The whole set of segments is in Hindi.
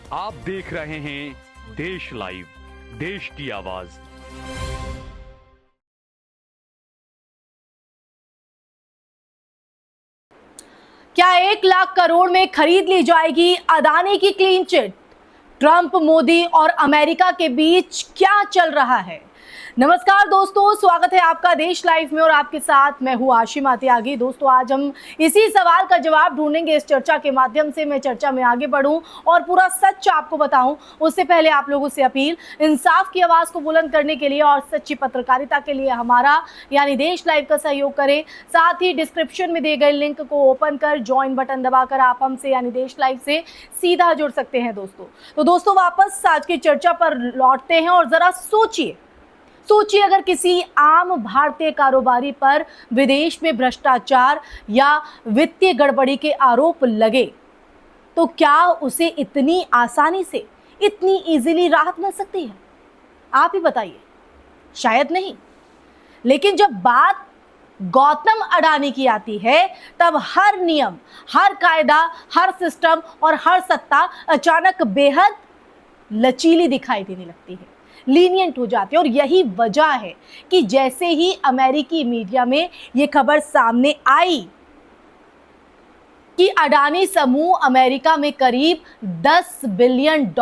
आप देख रहे हैं देश लाइव, देश की आवाज। क्या 1 लाख करोड़ में खरीद ली जाएगी अदानी की क्लीन चिट? ट्रंप, मोदी और अमेरिका के बीच क्या चल रहा है? नमस्कार दोस्तों, स्वागत है आपका देश लाइव में और आपके साथ मैं हूं आशिमा त्यागी। दोस्तों, आज हम इसी सवाल का जवाब ढूंढेंगे इस चर्चा के माध्यम से। मैं चर्चा में आगे बढ़ूं और पूरा सच आपको बताऊं, उससे पहले आप लोगों से अपील, इंसाफ की आवाज को बुलंद करने के लिए और सच्ची पत्रकारिता के लिए हमारा यानी देश लाइव का सहयोग करें। साथ ही डिस्क्रिप्शन में दिए गए लिंक को ओपन कर ज्वाइन बटन दबाकर आप हमसे यानी देश लाइव से सीधा जुड़ सकते हैं। दोस्तों वापस आज की चर्चा पर लौटते हैं और जरा सोचिए अगर किसी आम भारतीय कारोबारी पर विदेश में भ्रष्टाचार या वित्तीय गड़बड़ी के आरोप लगे तो क्या उसे इतनी आसानी से, इतनी इजीली राहत मिल सकती है? आप ही बताइए। शायद नहीं। लेकिन जब बात गौतम अडानी की आती है तब हर नियम, हर कायदा, हर सिस्टम और हर सत्ता अचानक बेहद लचीली दिखाई देने लगती है, लीनियंट हो जाती है। और यही वजह है कि जैसे ही अमेरिकी मीडिया में ये खबर सामने आई कि अडानी समूह अमेरिका में करीब $10 बिलियन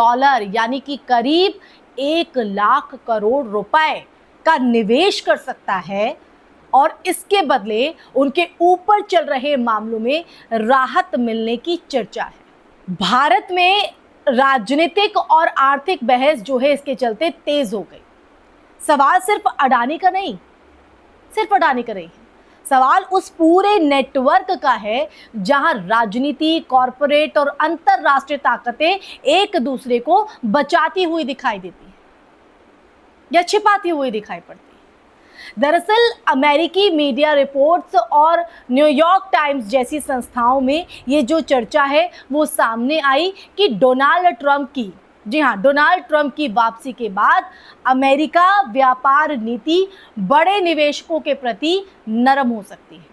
यानी कि करीब 1 लाख करोड़ रुपए का निवेश कर सकता है और इसके बदले उनके ऊपर चल रहे मामलों में राहत मिलने की चर्चा है। भारत में राजनीतिक और आर्थिक बहस जो है इसके चलते तेज हो गई। सवाल सिर्फ अडानी का नहीं है, सवाल उस पूरे नेटवर्क का है जहां राजनीति, कॉरपोरेट और अंतरराष्ट्रीय ताकतें एक दूसरे को बचाती हुई दिखाई देती है या छिपाती हुई दिखाई पड़ती है। दरअसल अमेरिकी मीडिया रिपोर्ट्स और न्यूयॉर्क टाइम्स जैसी संस्थाओं में ये जो चर्चा है वो सामने आई कि डोनाल्ड ट्रंप की वापसी के बाद अमेरिका व्यापार नीति बड़े निवेशकों के प्रति नरम हो सकती है।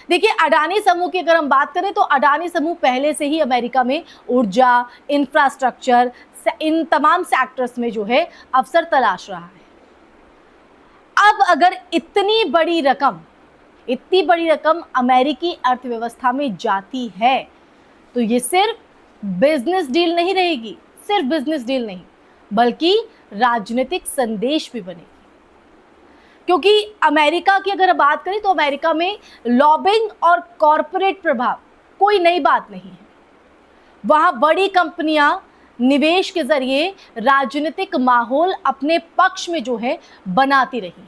देखिए, अडानी समूह की अगर हम बात करें तो अडानी समूह पहले से ही अमेरिका में ऊर्जा, इंफ्रास्ट्रक्चर, इन तमाम सेक्टर्स में जो है अवसर तलाश रहा है। अब अगर इतनी बड़ी रकम अमेरिकी अर्थव्यवस्था में जाती है तो ये सिर्फ बिजनेस डील नहीं रहेगी, बल्कि राजनीतिक संदेश भी बनेगी। क्योंकि अमेरिका की अगर बात करें तो अमेरिका में लॉबिंग और कॉरपोरेट प्रभाव कोई नई बात नहीं है। वहां बड़ी कंपनियां निवेश के जरिए राजनीतिक माहौल अपने पक्ष में जो है बनाती रही।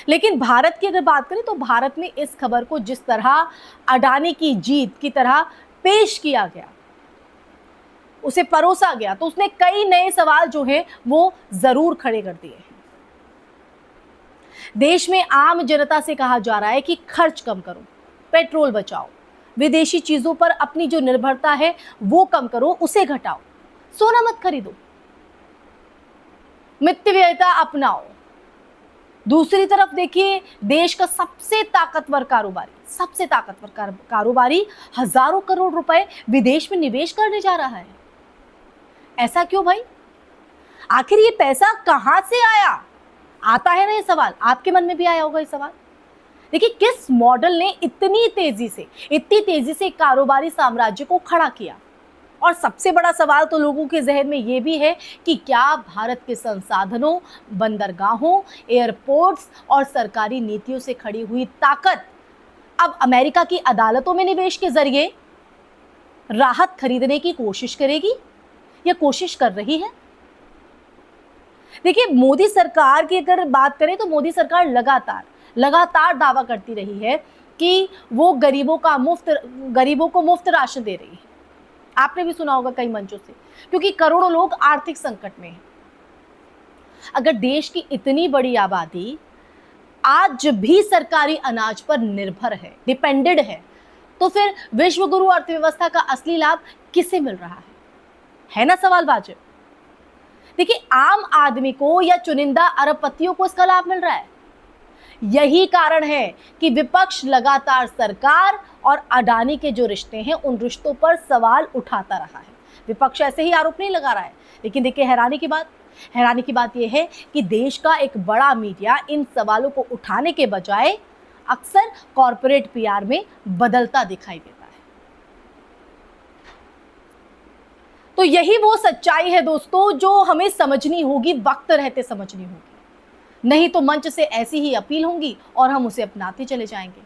लेकिन भारत की अगर बात करें तो भारत में इस खबर को जिस तरह अडानी की जीत की तरह पेश किया गया, उसे परोसा गया, तो उसने कई नए सवाल जो है वो जरूर खड़े कर दिए हैं। देश में आम जनता से कहा जा रहा है कि खर्च कम करो, पेट्रोल बचाओ, विदेशी चीजों पर अपनी जो निर्भरता है वो कम करो, उसे घटाओ, सोना मत खरीदो, मितव्ययिता अपनाओ। दूसरी तरफ देखिए, देश का सबसे ताकतवर कारोबारी हजारों करोड़ रुपए विदेश में निवेश करने जा रहा है। ऐसा क्यों भाई? आखिर ये पैसा कहां से आया? आता है ना ये सवाल, आपके मन में भी आया होगा ये सवाल। देखिए, किस मॉडल ने इतनी तेजी से कारोबारी साम्राज्य को खड़ा किया? और सबसे बड़ा सवाल तो लोगों के जहन में ये भी है कि क्या भारत के संसाधनों, बंदरगाहों, एयरपोर्ट्स और सरकारी नीतियों से खड़ी हुई ताकत अब अमेरिका की अदालतों में निवेश के जरिए राहत खरीदने की कोशिश करेगी या कोशिश कर रही है? देखिए, मोदी सरकार की अगर बात करें तो मोदी सरकार लगातार दावा करती रही है कि वो गरीबों को मुफ्त राशन दे रही है। आपने भी सुना होगा कई मंचों से, क्योंकि करोड़ों लोग आर्थिक संकट में हैं। अगर देश की इतनी बड़ी आबादी आज भी सरकारी अनाज पर निर्भर है, डिपेंडेड है, तो फिर विश्व गुरु अर्थव्यवस्था का असली लाभ किसे मिल रहा है ना सवाल वाजिब। देखिए, आम आदमी को या चुनिंदा अरबपतियों को इसका लाभ मिल रहा है यही कारण है कि विपक्ष लगातार सरकार और अडानी के जो रिश्ते हैं उन रिश्तों पर सवाल उठाता रहा है। विपक्ष ऐसे ही आरोप नहीं लगा रहा है, लेकिन देखिए हैरानी की बात यह है कि देश का एक बड़ा मीडिया इन सवालों को उठाने के बजाय अक्सर कॉरपोरेट पीआर में बदलता दिखाई देता है। तो यही वो सच्चाई है दोस्तों जो हमें समझनी होगी, वक्त रहते समझनी होगी, नहीं तो मंच से ऐसी ही अपील होंगी और हम उसे अपनाते चले जाएंगे।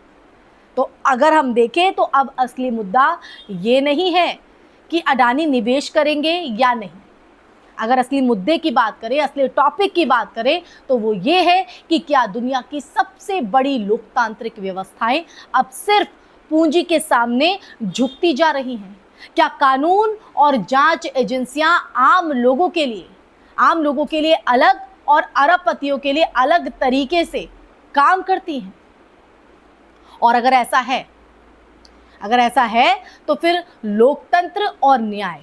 तो अगर हम देखें तो अब असली मुद्दा ये नहीं है कि अडानी निवेश करेंगे या नहीं। अगर असली मुद्दे की बात करें, असली टॉपिक की बात करें, तो वो ये है कि क्या दुनिया की सबसे बड़ी लोकतांत्रिक व्यवस्थाएं अब सिर्फ पूंजी के सामने झुकती जा रही हैं? क्या कानून और जांच एजेंसियां आम लोगों के लिए अलग और अरबपतियों के लिए अलग तरीके से काम करती हैं? और अगर ऐसा है तो फिर लोकतंत्र और न्याय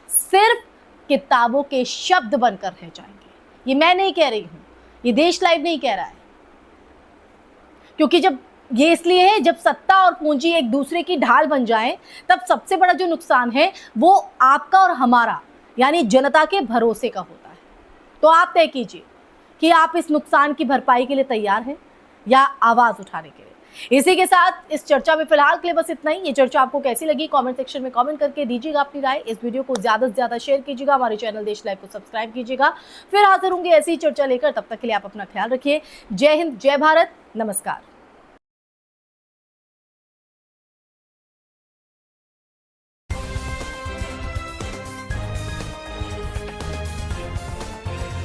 सिर्फ किताबों के शब्द बनकर रह जाएंगे। ये मैं नहीं कह रही हूं, ये देश लाइव नहीं कह रहा है, क्योंकि जब सत्ता और पूंजी एक दूसरे की ढाल बन जाए, तब सबसे बड़ा जो नुकसान है वो आपका और हमारा यानी जनता के भरोसे का होता है। तो आप तय कीजिए कि आप इस नुकसान की भरपाई के लिए तैयार हैं या आवाज उठाने के लिए। इसी के साथ इस चर्चा में फिलहाल के लिए बस इतना ही। ये चर्चा आपको कैसी लगी कमेंट सेक्शन में कमेंट करके दीजिएगा अपनी राय। इस वीडियो को ज्यादा से ज्यादा शेयर कीजिएगा, हमारे चैनल देश लाइव को सब्सक्राइब कीजिएगा। फिर हाजिर होंगे ऐसी ही चर्चा लेकर, तब तक के लिए आप अपना ख्याल रखिए। जय हिंद, जय भारत, नमस्कार।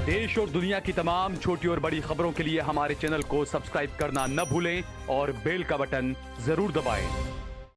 देश और दुनिया की तमाम छोटी और बड़ी खबरों के लिए हमारे चैनल को सब्सक्राइब करना न भूलें और बेल का बटन जरूर दबाएं।